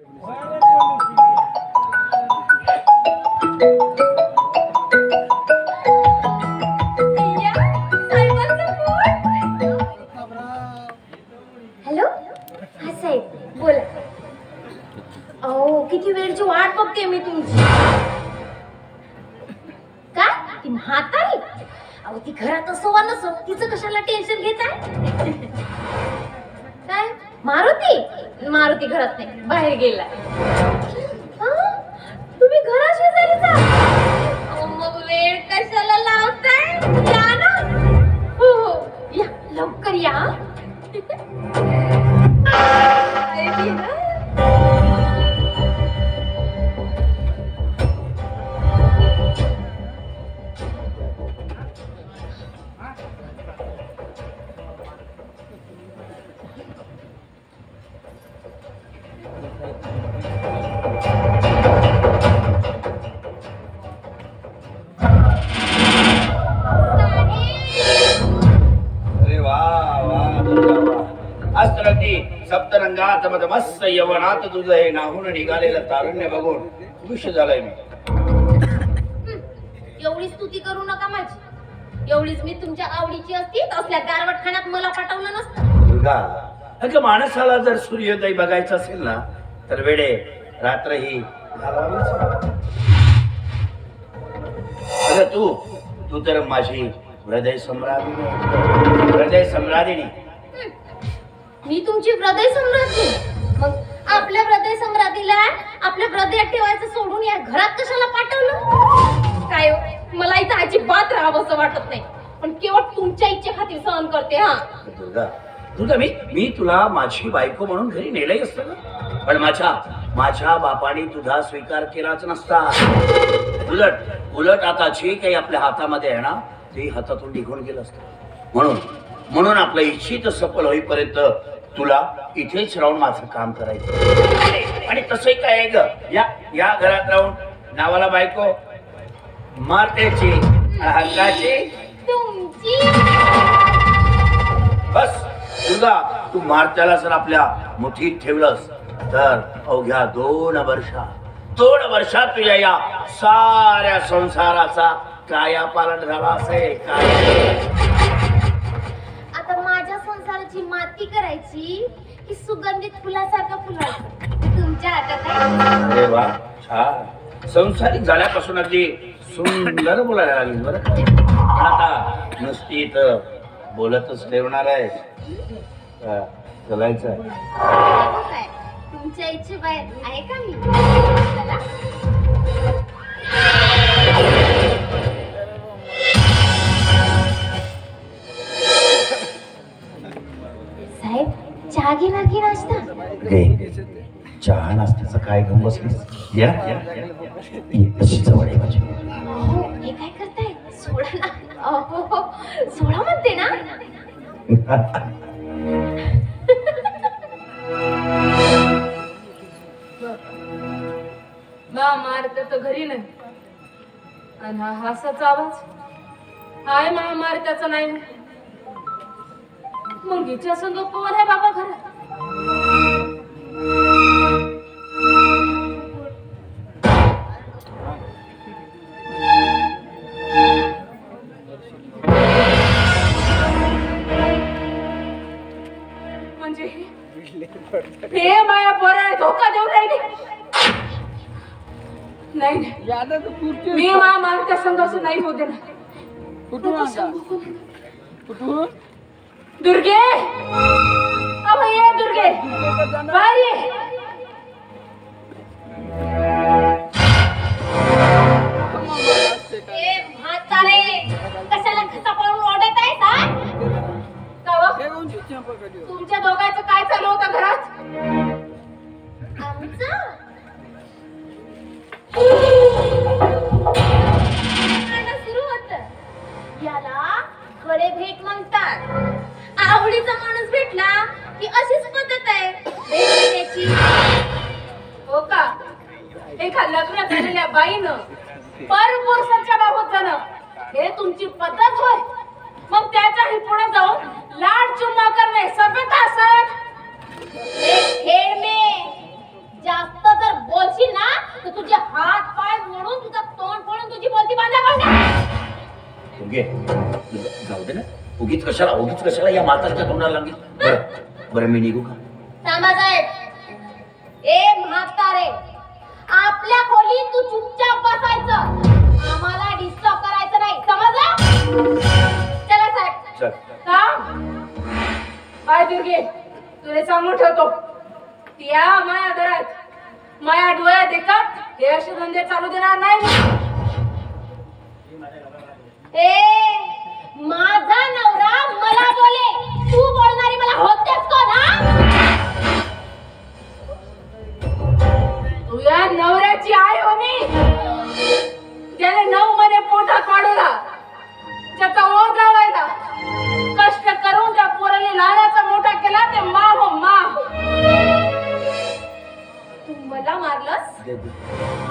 Hello, हा साहेब बोला. अहो किती वेळची वाट बघते मी तुमची. काय ती म्हातारी? अहो ती घरात असो वा नसो, तिचं कशाला टेन्शन घेताय? काय मारुती? मारुती घरात नाही, बाहेर गेला. तुम्ही घरा शेजारी जा. मग वेळ कशाला लावताय? या ना. हो हो या, लवकर या. सप्तरंगात मस्त यवनात तुझं हे नाहून निघालेलं तारुण्य बघून खुश झालंय मी. एवढी स्तुती करू नका माझी. एवढीच मी तुमच्या आवडीची असती असल्या गारवटखान्यात मला पाठवलं नसतं. दुर्गा, अगं माणसाला जर सूर्योदय बघायचा असेल ना तर वेडे रात्र ही घालवावीच. अगं तू तर माझी हृदय सम्राज्ञी. हृदय सम्राज्ञी. मी तुमची हृदय सम्राज्ञी? मग आपल्या हृदय सम्राज्ञीला आपल्या हृदयात ठेवायचं सोडून या घरात कशाला पाठवलं? काय मला इथं अजिबात राहावं असं वाटत नाही, पण केवळ तुमच्या इच्छेखातीर सहन करते. हा दुर्गा, मी तुला माझी बायको म्हणून घरी नेलंही असतं ना, पण माझ्या बापाने तुझा स्वीकार केलाच नसता. उलट आता जे काही आपल्या हातामध्ये आहे ना ते हातातून निघून गेलं असतं. म्हणून आपलं इच्छित सफल होईपर्यंत तुला इथेच राहून माझं काम करायचं. आणि तसंही काय ग, या घरात राहून नावाला बायको मारतेची हक्काची तुमची. बस तुझा तू मारत्याला जर आपल्या मुठीत ठेवलंस तर अवघ्या 2 वर्षात तुझ्या या साऱ्या संसाराचा कायापालट झाला असेल. आता माझ्या संसाराची माती करायची की सुगंधित फुलासारखा फुलायचं तुमच्या हातात आहे. अरे वा, छान. संसारिक झाल्यापासून अगदी सुंदर बोलायला लागली बरं. आता नुसती इथं बोलतच ठेवणार आहे. चलायचं काय तुमच्या इच्छे बाहेर आहे का मी? साहेब चहा घेणार की नाश्ता? चहा नाश्त्याचं काय घेऊन बसलीस? या तशी जवळ आहे माझी. हे काय करताय? सोडा ना. सोडा म्हणते ना. महामार्ग तर घरी नाही, आणि हा हासाचा आवाज हाय महामार्गाचा नाही. मग हिच्या संग कोण आहे बाबा घरात? म्हणजे हे माया पोराला धोका देऊ राहिली. नाही मी महामार्गा संघ असं नाही होते ना. कुठून दुर्गे, अबे ये दुर्गे, बाहेर ये. म्हातारे कशाला घसा पाळून ओढत आहे का? तुमच्या दोघांचं काय चालू होतं घरात? आमचं सुरू होत. याला खरे भेट म्हणतात. आवडीचा माणूस भेटला की अशीच पद्धत आहे भेटण्याची. हो का? एका लग्न झालेल्या बाईनं परपुरुषाच्या बाबत जाणं हे तुमची पद्धत होय? मग त्याच्याही पुढे जाऊन लाड चुम्मा करणे सभ्यता सर. खेळ में जास्त घे जाऊ दे ना, उगीच कशाला या म्हातारच्या तोंडाला लागली. बरं मी निघू का? साहेब, ए म्हातारे, आपल्या खोलीत तू चुपचाप बसायचं, आम्हाला डिस्टर्ब करायचं नाही, समजलं? चला साहेब. चल. बाय दुर्गे, तुला सांगून ठेवतो, त्या माया घरात माया डोळ्यात देखत हे असे धंदे चालू देणार नाही. ए माझा नवरा मला बोले, तू बोलणारी मला होतेस कोण? तुझ्या नवऱ्याची आई हो मी, ज्याने 9 महिने पोटात वाढवला, ज्याचा ओझ लावायला कष्ट करून त्या पोराने लहानाचा मोठा केला, ते मा हो मा. तू मला मारलंस,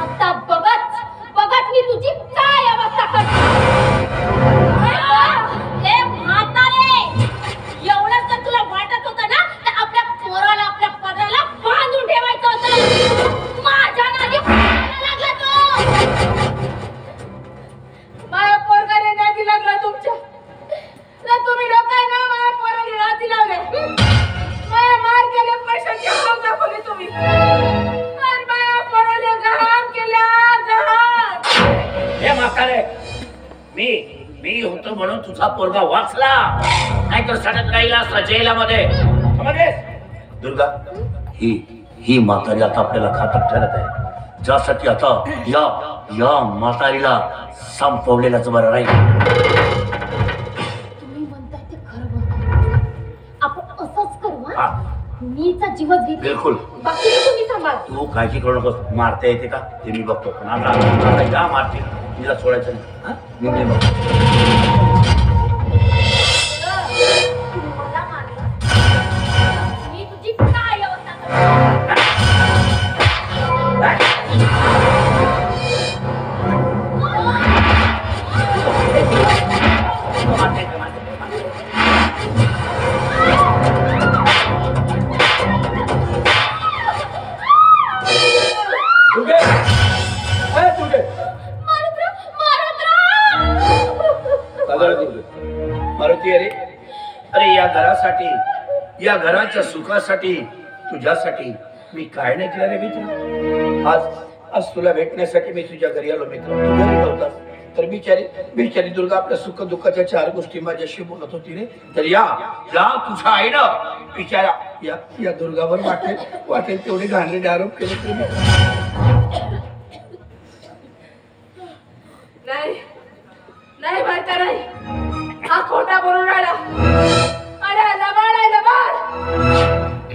आता बघत मी तुझी काय अवस्था करते. ए म्हातारे, एवढंच जर तुला वाटत होतं ना, तर आपल्या पोराला आपल्या पदराला बांधून ठेवायचं होतं. माझ्या नादी लागला तो. माझ्या पोरगाने नादी लागला तुमच्या, तर तुम्ही लोकांना माझ्या पोराने नादी लावले. माझ्या मार केले, पैशाची हाव दाखवली तुम्ही, आणि माझ्या पोराने गहाण केल्या गहाण. हे म्हातारे, मी होतो म्हणून तुझा पोरगा वाचला, नाहीतर सडक राहिला असता जेलामध्ये. समजलेस? दुर्गा, ही म्हातारी आता आपल्याला घातक ठरत आहे, ज्यासाठी आता या म्हातारीला संपवलेलाच बरं राहील. तुम्ही म्हणताय ते खरं म्हणताय, आपण असंच करू. हा, मीचा जीवच घेते, बिलकुल. बाकी तुम्ही सांभाळ. तू काळजी करू नकोस, मारता येते का ते मी बघतो, पण आता या मारते तिला सोडायचं नाही. हा, मी बघतो. मला मारलं, मी तुझी काय अवस्था करते. मारुती, अरे या घरासाठी, या घराच्या सुखासाठी, तुझ्यासाठी मी काय नाही केलं रे मित्र. आज तुला भेटण्यासाठी मी तुझ्या घरी आलो मित्र. तू घरी नव्हतास तर बिचारी दुर्गा आपल्या सुख दुःखाच्या 4 गोष्टी माझ्याशी बोलत होती रे. तर या तुझ्या आईनं बिचारा या दुर्गावर वाटेल तेवढे घाणेरडे आरोप केले तरी नाही मारता नाही, हा खोटा बोलून राहिला. अरे लबाड आहे लबाड.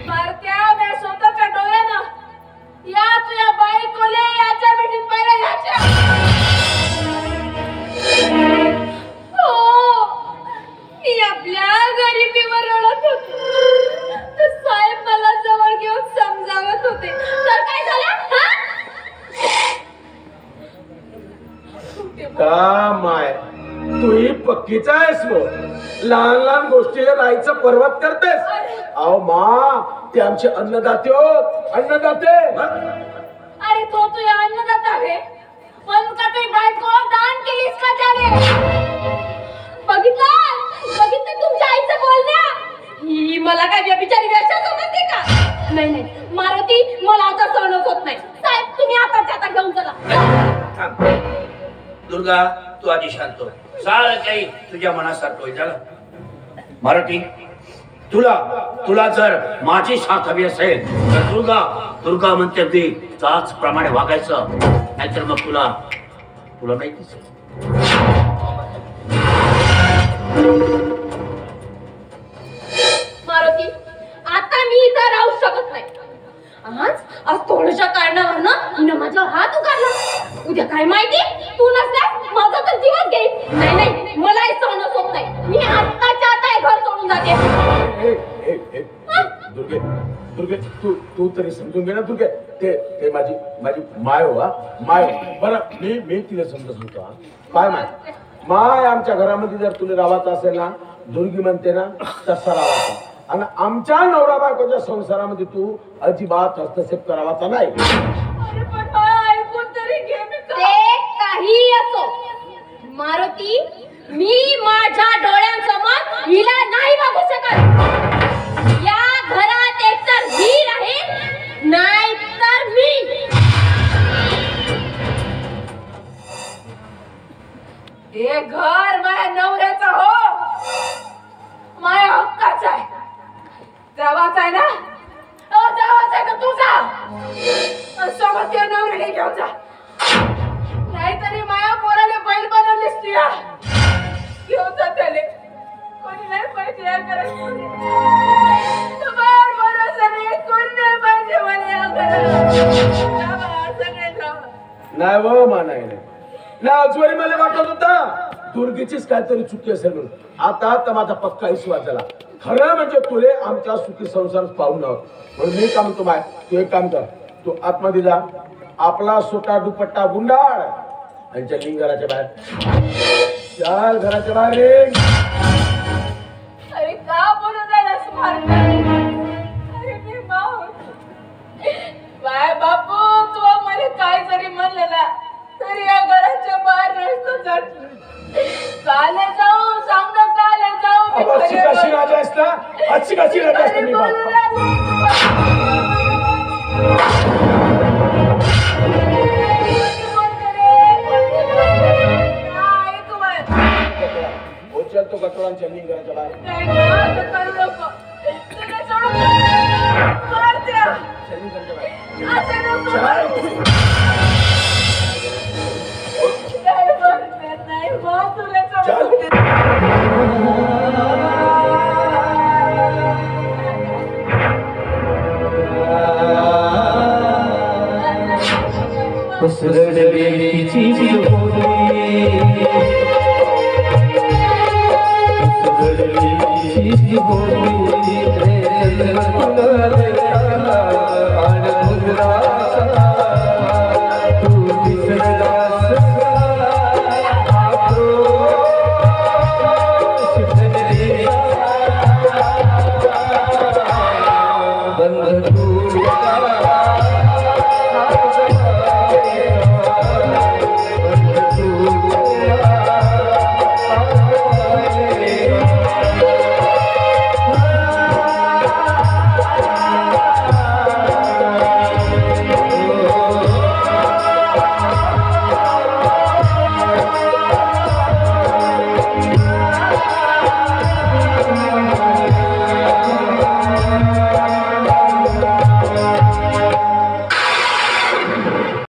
मारत्या मी स्वतःच्या डोळ्यानं या तुझ्या बायकोले याच्या भेटीत पाहिलं, याच्या. हो, मी आपल्या गरिबीवर रडत होते, तर साहेब मला जवळ घेऊन समजावत होते. तर काय झालं? का माय, तू ही पक्कीच आहेस वो, लहान गोष्टीला राहायचं पर्वत करतेस. अहो मा, ते आमचे अन्नदाते होत, अन्नदाते. अरे तो तुझ्या अन्नदाता आहे, पण का तुझी बायको दान केलीस का त्याने? बघितलं तुमच्या आईचं बोलणं. ही मला काय बिचारी वेश्या समजते का? नाही मारुती, मला आता सहनच होत नाही. साहेब, तुम्ही आता घेऊन चला. दुर्गा, तू आधी शांत हो, सारं काही तुझ्या मनासारखं होईल. झालं मारुती, तुला जर माझी साथ हवी असेल तर दुर्गा म्हणते अगदी त्याचप्रमाणे वागायचं, नाहीतर मग तुला माहितीच आहे. मारुती, आता मी इथं राहू शकत नाही. आज थोड्याशा कारणावरनं माझ्यावर हात उगारला. उद्या काय माहिती, तू नसल्यास माझा तर जीवच घेईल. नाही मला सहनच होत नाही. मी आत्ताच्या आता हे घर सोडून जाते. दुर्गे, तू तरी समजून घे ना दुर्गे. ते माझी माय हो. माय बरं, मी तिला समजत होतो. काय माय आमच्या घरामध्ये जर तुला राहायचं असेल ना, दुर्गी म्हणते ना तसा राहायचा, आणि आमच्या नवरा बायकोच्या संसारामध्ये तू अजिबात हस्तक्षेप करावाचा नाही. ऐकून तरी घे. ते काही असो मारुती, मी माझ्या डोळ्यांसमोर हिला नाही बघू शकत. या घरात एकतर ही राहील नाही तर मी. हे घर माझ्या नवऱ्याचं हो, माझ्या हक्काचं आहे. जावाच आहे ना, जावाच आहे का तुझा सोबत त्या नवऱ्याने घेऊन जा. नाहीतरी माया पोराने बैल बनवलीस तुया. घेऊन जा त्याले. कोणी नाही पाहिजे या घरात. तुम्हाला भरोसा नाही, कोणी नाही पाहिजे मला या घरात. जावा, सगळे जावा. नाही व मानाय नाही अजूनही मला वाटत होता दुर्गीचीच काहीतरी चुकी असेल म्हणून. आता तर माझा पक्का विश्वास झाला. खरं म्हणजे तुले आमच्या सुखी संसार पाहून आहोत. म्हणून मी काम माय तू एक काम कर, तू आतमध्ये जा, आपला सोटा दुपट्टा गुंडाळ यांच्या लिंगाराच्या बाहेर चाल. घराच्या बाहेर ये. अरे का बोलून राहिलास मारता? अरे मी माऊ. बाय बापू, तू मला काय जरी म्हणलं ना तरी या घराच्या बाहेर नसतो जात. काले जाऊ सांग ना, काले जाऊ. अच्छी कशी राजा असता, अच्छी कशी राजा असता मी तो गटोळांच्या लिंगाराच्या बाहेर करू नको. तुला सोडून मारते. असं नको. नाही मग तुला सोडून होती